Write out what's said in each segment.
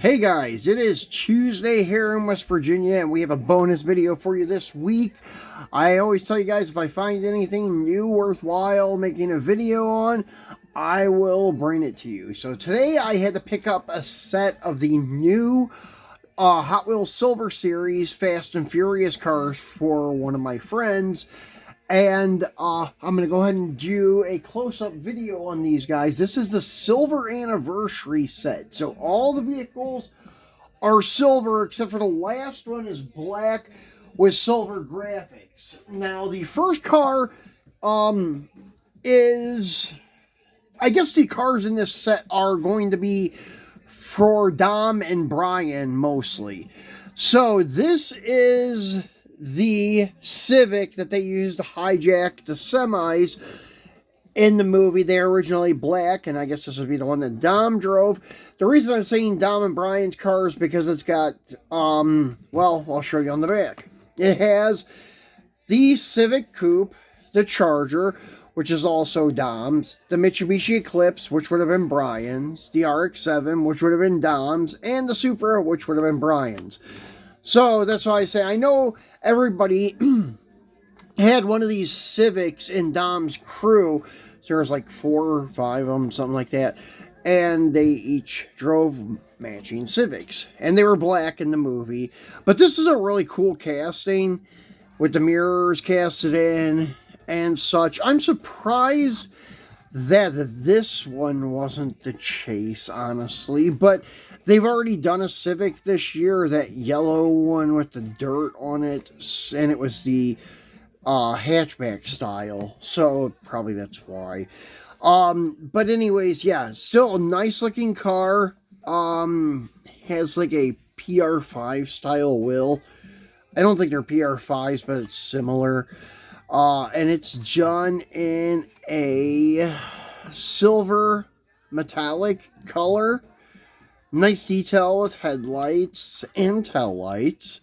Hey guys, it is Tuesday here in West Virginia and we have a bonus video for you this week. I always tell you guys if I find anything new worthwhile making a video on, I will bring it to you. So today I had to pick up a set of the new Hot Wheels Silver Series Fast and Furious cars for one of my friends. And I'm going to go ahead and do a close-up video on these guys. This is the silver anniversary set. So all the vehicles are silver, except for the last one is black with silver graphics. Now, the first car is... I guess the cars in this set are going to be for Dom and Bryan, mostly. So this is the Civic that they used to hijack the semis in the movie. They're originally black, and I guess this would be the one that Dom drove. The reason I'm saying Dom and Bryan's car is because it's got, well, I'll show you on the back. It has the Civic Coupe, the Charger, which is also Dom's, the Mitsubishi Eclipse, which would have been Bryan's, the RX-7, which would have been Dom's, and the Supra, which would have been Bryan's. So that's why I say I know everybody had one of these Civics in Dom's crew. There was like 4 or 5 of them, something like that. And they each drove matching Civics. And they were black in the movie. But this is a really cool casting with the mirrors casted in and such. I'm surprised that this one wasn't the chase, honestly. But they've already done a Civic this year, that yellow one with the dirt on it, and it was the hatchback style, so probably that's why. But anyways, yeah, still a nice looking car. Has like a PR5 style wheel. I don't think they're PR5s, but it's similar. And it's done in a silver metallic color. Nice detail with headlights and taillights.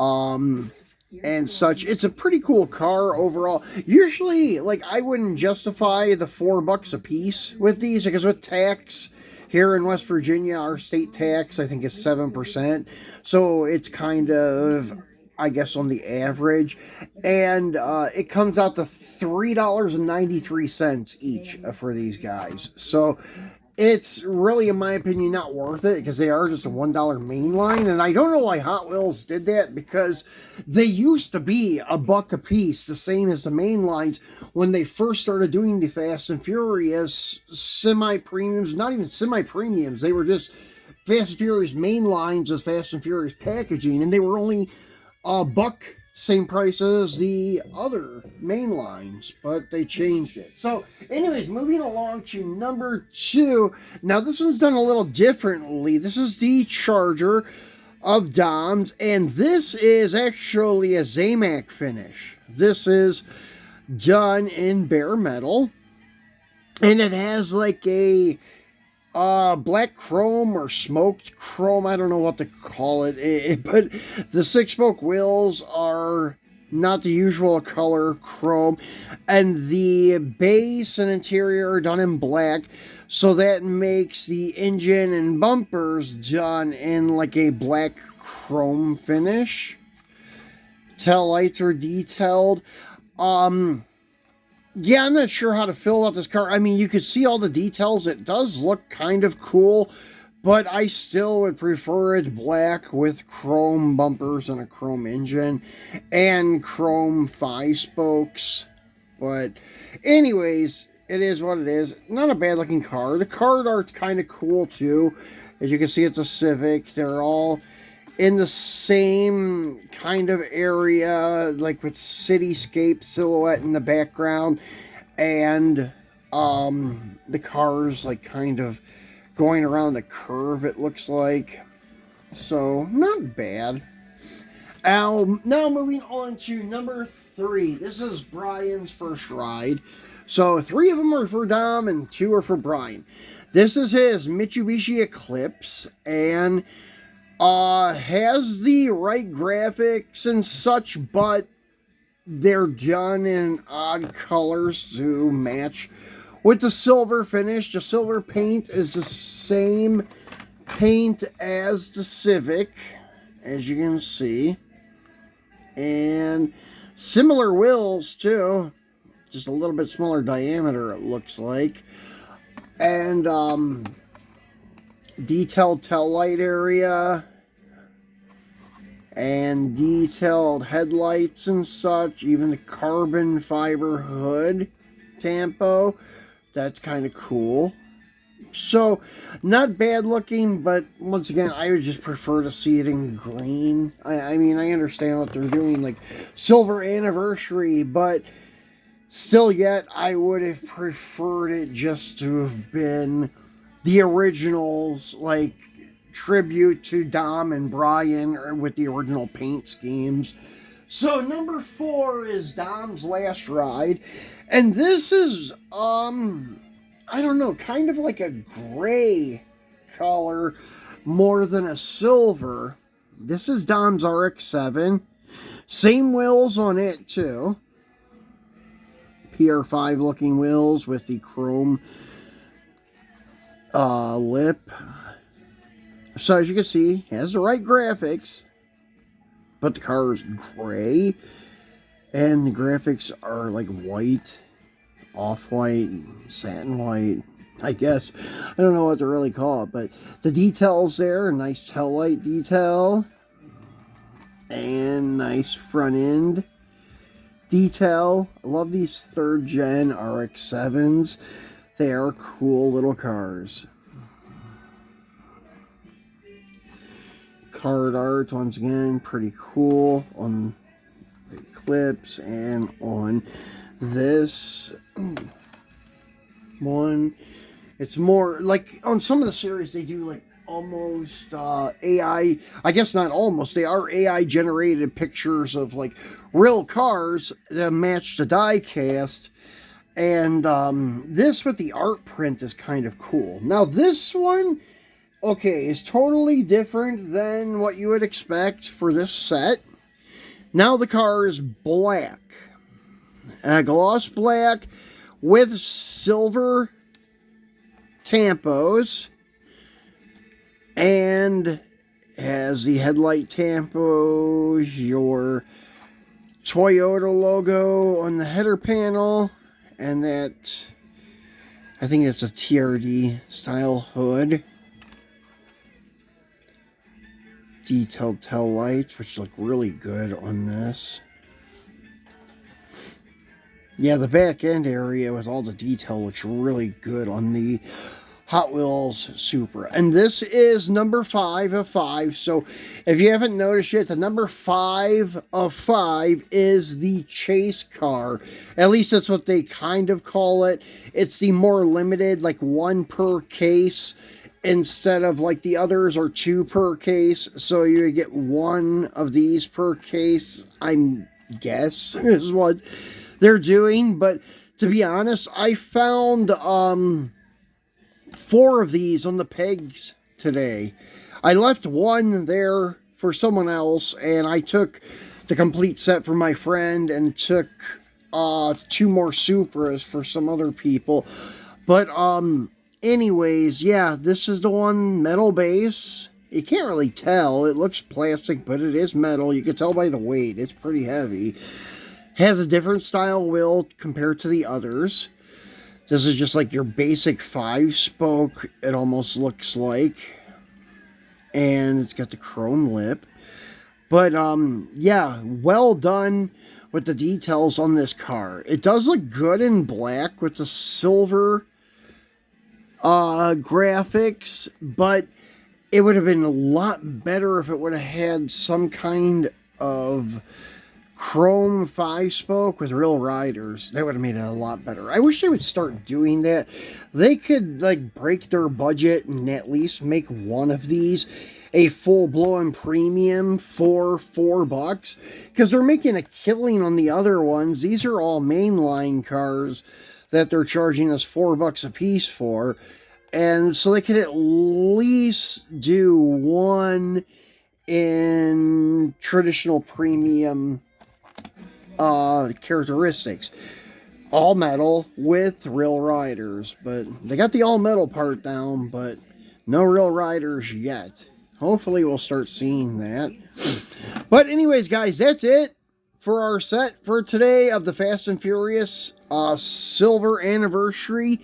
And such. It's a pretty cool car overall. Usually, like, I wouldn't justify the $4 a piece with these, because with tax here in West Virginia, our state tax, I think, is 7%. So it's kind of, I guess, on the average. And it comes out to $3.93 each for these guys. So it's really, in my opinion, not worth it, because they are just a $1 mainline. And I don't know why Hot Wheels did that, because they used to be $1 a piece, the same as the mainlines, when they first started doing the Fast and Furious semi-premiums. Not even semi-premiums, they were just Fast and Furious mainlines with Fast and Furious packaging, and they were only $1, same price as the other main lines, but they changed it. So anyways, moving along to number 2. Now this one's done a little differently. This is the Charger of Dom's, and this is actually a Zamac finish. This is done in bare metal, and it has like a black chrome or smoked chrome, I don't know what to call it, but the 6-spoke wheels are not the usual color chrome, and the base and interior are done in black, so that makes the engine and bumpers done in like a black chrome finish. Tail lights are detailed. Yeah, I'm not sure how to feel about this car. I mean, you could see all the details. It does look kind of cool, but I still would prefer it black with chrome bumpers and a chrome engine and chrome 5-spokes. But anyways, it is what it is. Not a bad looking car. The card art's kind of cool too. As you can see, it's a Civic. They're all in the same kind of area, like with cityscape silhouette in the background, and the car's like kind of going around the curve, it looks like. So not bad. Now moving on to number 3. This is Bryan's first ride. So 3 of them are for Dom and 2 are for Bryan. This is his Mitsubishi Eclipse, and has the right graphics and such, but they're done in odd colors to match with the silver finish. The silver paint is the same paint as the Civic, as you can see. And similar wheels too, just a little bit smaller diameter it looks like. And detailed tail light area and detailed headlights and such, even the carbon fiber hood tampo. That's kind of cool. So, not bad looking, but once again, I would just prefer to see it in green. I mean, I understand what they're doing, like silver anniversary, but still yet, I would have preferred it just to have been the originals, like tribute to Dom and Bryan with the original paint schemes. So, number 4 is Dom's Last Ride, and this is, I don't know, kind of like a gray color more than a silver. This is Dom's RX-7. Same wheels on it, too. PR5 looking wheels with the chrome lip. So as you can see, it has the right graphics, but the car is gray. And the graphics are like white. Off-white, satin white, I guess. I don't know what to really call it, but the details there, nice tail light detail, and nice front end detail. I love these 3rd gen RX-7s. They are cool little cars. Card art, once again, pretty cool on the Eclipse and on this one. It's more like on some of the series they do like almost AI, I guess not almost, they are AI generated pictures of like real cars that match the die cast. And this with the art print is kind of cool. Now this one, okay, is totally different than what you would expect for this set. Now the car is black. Gloss black with silver tampos, and has the headlight tampos, your Toyota logo on the header panel, and that, I think it's a TRD style hood. Detailed tail lights, which look really good on this. Yeah, the back end area with all the detail looks really good on the Hot Wheels Supra. And this is number 5 of 5. So if you haven't noticed yet, the number 5 of 5 is the chase car. At least that's what they kind of call it. It's the more limited, like 1 per case, instead of like the others are 2 per case. So you get 1 of these per case, I guess, is what they're doing. But to be honest, I found 4 of these on the pegs today. I left 1 there for someone else, and I took the complete set for my friend and took 2 more Supras for some other people. But anyways, yeah, this is the one, metal base. You can't really tell. It looks plastic, but it is metal. You can tell by the weight. It's pretty heavy. Has a different style wheel compared to the others. This is just like your basic 5-spoke, it almost looks like. And it's got the chrome lip. But, yeah, well done with the details on this car. It does look good in black with the silver graphics, but it would have been a lot better if it would have had some kind of chrome 5-spoke with real riders. That would have made it a lot better. I wish they would start doing that. They could like break their budget and at least make one of these a full-blown premium for $4, because they're making a killing on the other ones. These are all mainline cars that they're charging us $4 a piece for, and so they could at least do one in traditional premium characteristics. All metal with real riders, but they got the all metal part down, but No real riders yet. Hopefully we'll start seeing that. But anyways, guys, that's it for our set for today of the Fast and Furious silver anniversary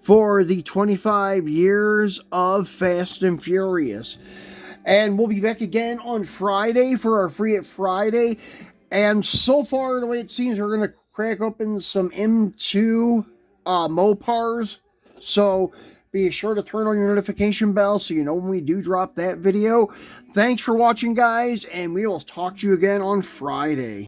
for the 25 years of Fast and Furious. And we'll be back again on Friday for our Free It Friday. And so far, the way it seems, we're going to crack open some M2 Mopars. So be sure to turn on your notification bell so you know when we do drop that video. Thanks for watching, guys, and we will talk to you again on Friday.